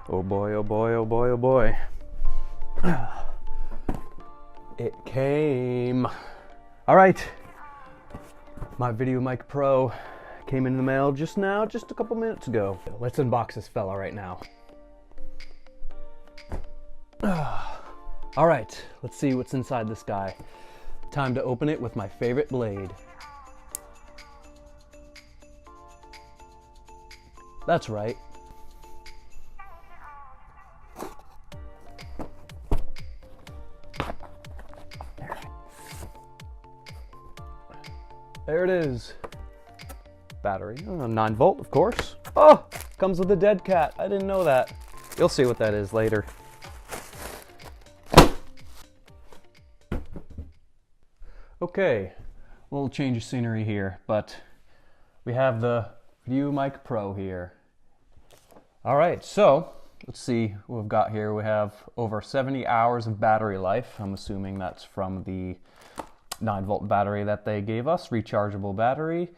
Oh boy, oh boy, oh boy, oh boy. It came. All right. My Videomic Pro came in the mail just now, just a couple minutes ago. Let's unbox this fella right now. All right, let's see what's inside this guy. Time to open it with my favorite blade. That's right. There it is. Battery, 9 volt, of course. Oh, comes with a dead cat. I didn't know that. You'll see what that is later. Okay, a little change of scenery here, but we have the Videomic Pro here. All right, so let's see what we've got here. We have over 70 hours of battery life. I'm assuming that's from the 9 volt battery that they gave us, rechargeable battery.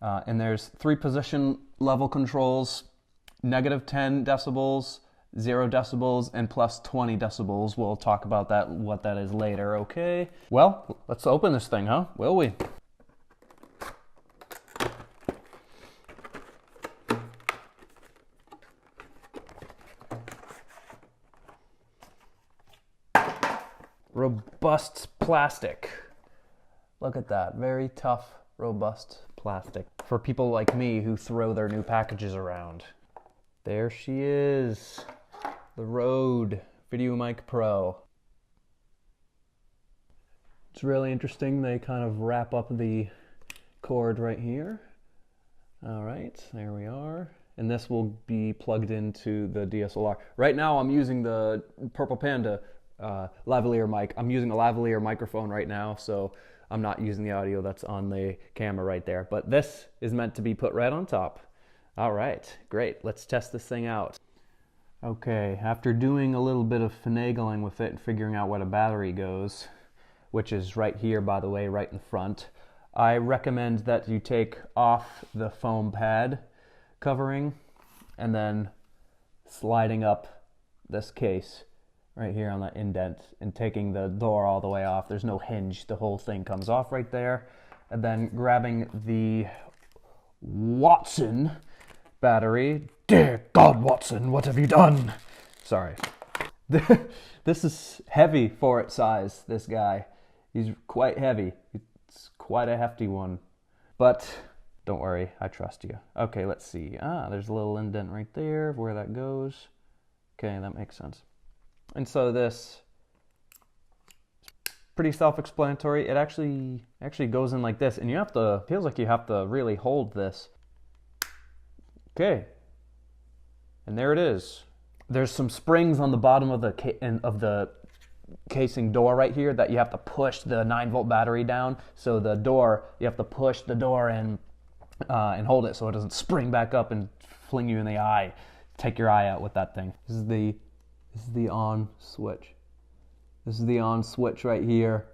And there's 3 position level controls, -10 decibels, 0 decibels, and plus 20 decibels. We'll talk about that, what that is later, okay? Well, let's open this thing, huh? Will we? Robust plastic. Look at that, very tough, robust plastic. For people like me who throw their new packages around. There she is, the Rode Videomic Pro. It's really interesting, they kind of wrap up the cord right here. All right, there we are. And this will be plugged into the DSLR. Right now I'm using the Purple Panda lavalier mic. I'm using a lavalier microphone right now, so I'm not using the audio that's on the camera right there. But this is meant to be put right on top. All right, great. Let's test this thing out. Okay, after doing a little bit of finagling with it and figuring out where the battery goes, which is right here, by the way, right in front, I recommend that you take off the foam pad covering and then sliding up this case right here on the indent and taking the door all the way off. There's no hinge, the whole thing comes off right there. And then grabbing the Watson battery. Dear God, Watson, what have you done? Sorry. This is heavy for its size, this guy. He's quite heavy. It's quite a hefty one. But don't worry, I trust you. Okay, let's see. There's a little indent right there where that goes. Okay, that makes sense. And so this is pretty self-explanatory. It actually goes in like this, and you have to, feels like you have to really hold this. Okay, and there it is. There's some springs on the bottom of the casing door right here that you have to push the 9 volt battery down. So the door, you have to push the door in and hold it so it doesn't spring back up and fling you in the eye, take your eye out with that thing. This is the on switch. This is the on switch right here.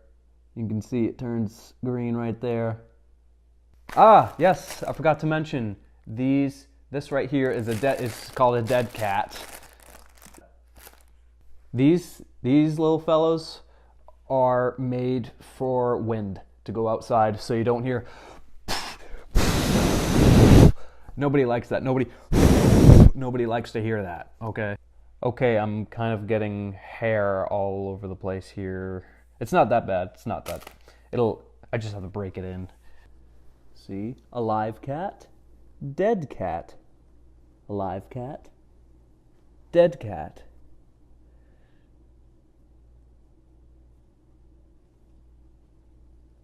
You can see it turns green right there. Yes, I forgot to mention this right here is called a dead cat. These little fellows are made for wind, to go outside so you don't hear. Nobody likes that. Nobody likes to hear that, okay? Okay, I'm kind of getting hair all over the place here. It's not that bad. It's not that. I just have to break it in. See? A live cat, dead cat. A live cat, dead cat.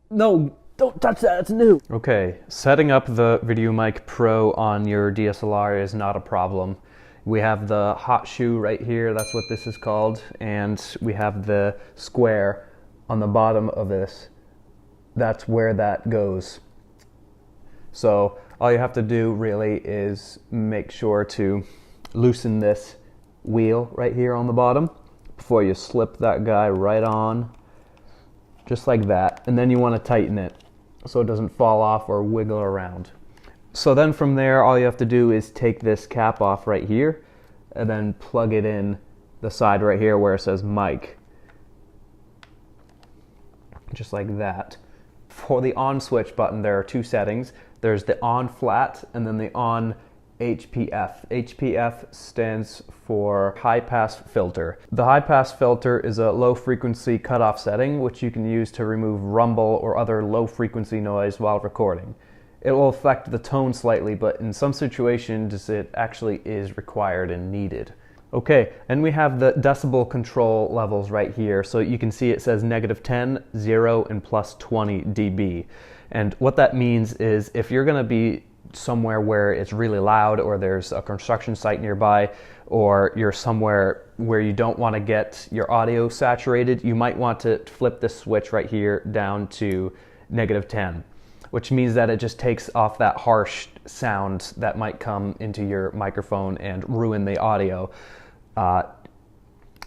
No, don't touch that, it's new. Okay, setting up the Videomic Pro on your DSLR is not a problem. We have the hot shoe right here, that's what this is called, and we have the square on the bottom of this. That's where that goes. So all you have to do really is make sure to loosen this wheel right here on the bottom before you slip that guy right on, just like that. And then you want to tighten it so it doesn't fall off or wiggle around. So then from there, all you have to do is take this cap off right here, and then plug it in the side right here where it says mic. Just like that. For the on switch button, there are two settings. There's the on flat and then the on HPF. HPF stands for high pass filter. The high pass filter is a low frequency cutoff setting which you can use to remove rumble or other low frequency noise while recording. It will affect the tone slightly, but in some situations it actually is required and needed. Okay, and we have the decibel control levels right here. So you can see it says -10, 0, and +20 dB. And what that means is if you're gonna be somewhere where it's really loud, or there's a construction site nearby, or you're somewhere where you don't want to get your audio saturated, you might want to flip this switch right here down to -10, which means that it just takes off that harsh sound that might come into your microphone and ruin the audio.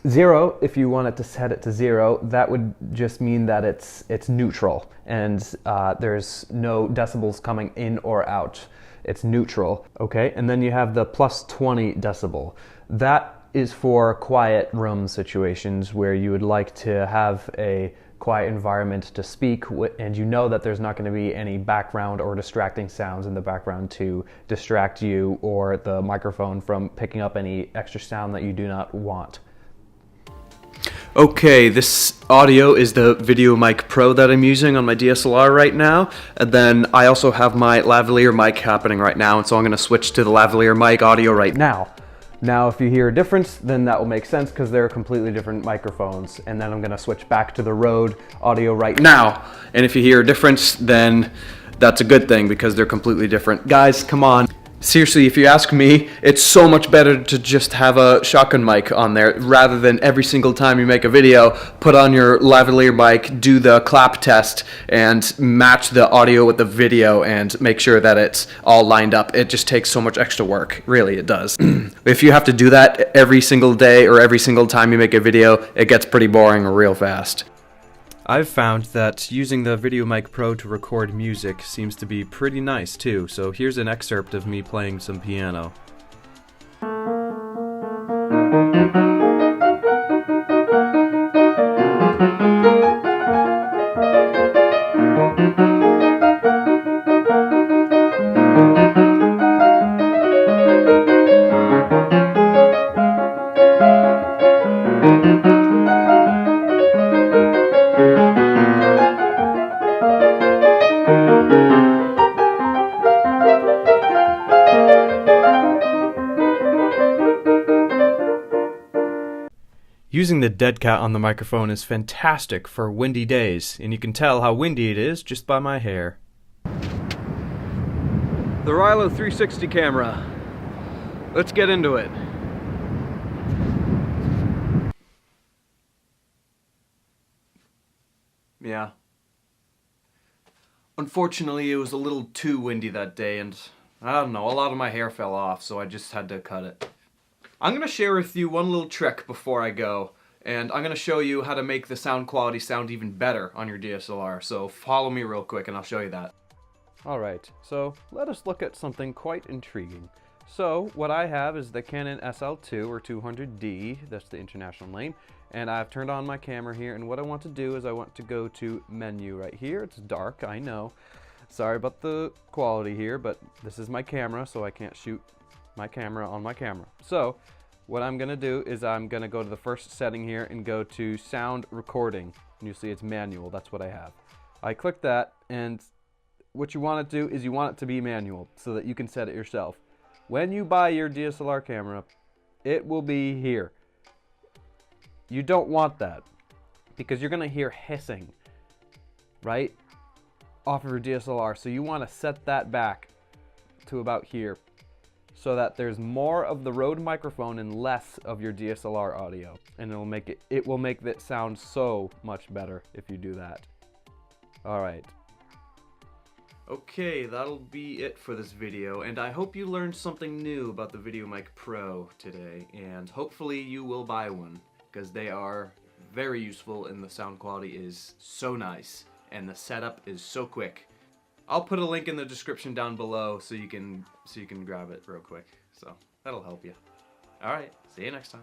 0, if you wanted to set it to 0, that would just mean that it's neutral, and there's no decibels coming in or out. It's neutral, okay? And then you have the +20 decibel. That is for quiet room situations where you would like to have a quiet environment to speak, and you know that there's not going to be any background or distracting sounds in the background to distract you or the microphone from picking up any extra sound that you do not want. Okay, this audio is the Videomic Pro that I'm using on my DSLR right now, and then I also have my lavalier mic happening right now, and so I'm going to switch to the lavalier mic audio right now. Now, if you hear a difference, then that will make sense because they're completely different microphones, and then I'm going to switch back to the Rode audio right now, and if you hear a difference, then that's a good thing because they're completely different. Guys, come on. Seriously, if you ask me, it's so much better to just have a shotgun mic on there rather than every single time you make a video, put on your lavalier mic, do the clap test, and match the audio with the video and make sure that it's all lined up. It just takes so much extra work. Really, it does. If you have to do that every single day or every single time you make a video, it gets pretty boring real fast. I've found that using the Videomic Pro to record music seems to be pretty nice too, so here's an excerpt of me playing some piano. Using the dead cat on the microphone is fantastic for windy days, and you can tell how windy it is just by my hair. The Rilo 360 camera. Let's get into it. Yeah. Unfortunately, it was a little too windy that day, and I don't know, a lot of my hair fell off, so I just had to cut it. I'm going to share with you one little trick before I go, and I'm going to show you how to make the sound quality sound even better on your DSLR, so follow me real quick and I'll show you that. Alright, so let us look at something quite intriguing. So, what I have is the Canon SL2 or 200D, that's the international name, and I've turned on my camera here, and what I want to do is I want to go to menu right here. It's dark, I know. Sorry about the quality here, but this is my camera, so I can't shoot my camera on my camera. So what I'm gonna do is I'm gonna go to the first setting here and go to sound recording, and you'll see it's manual. That's what I have. I click that, and what you want to do is you want it to be manual so that you can set it yourself. When you buy your DSLR camera, it will be here. You don't want that because you're gonna hear hissing right off of your DSLR, so you want to set that back to about here, so that there's more of the Rode microphone and less of your DSLR audio, and it will make that sound so much better if you do that. All right. Okay, that'll be it for this video, and I hope you learned something new about the Videomic Pro today, and hopefully you will buy one, because they are very useful and the sound quality is so nice, and the setup is so quick. I'll put a link in the description down below so you can grab it real quick. So that'll help you. All right. See you next time.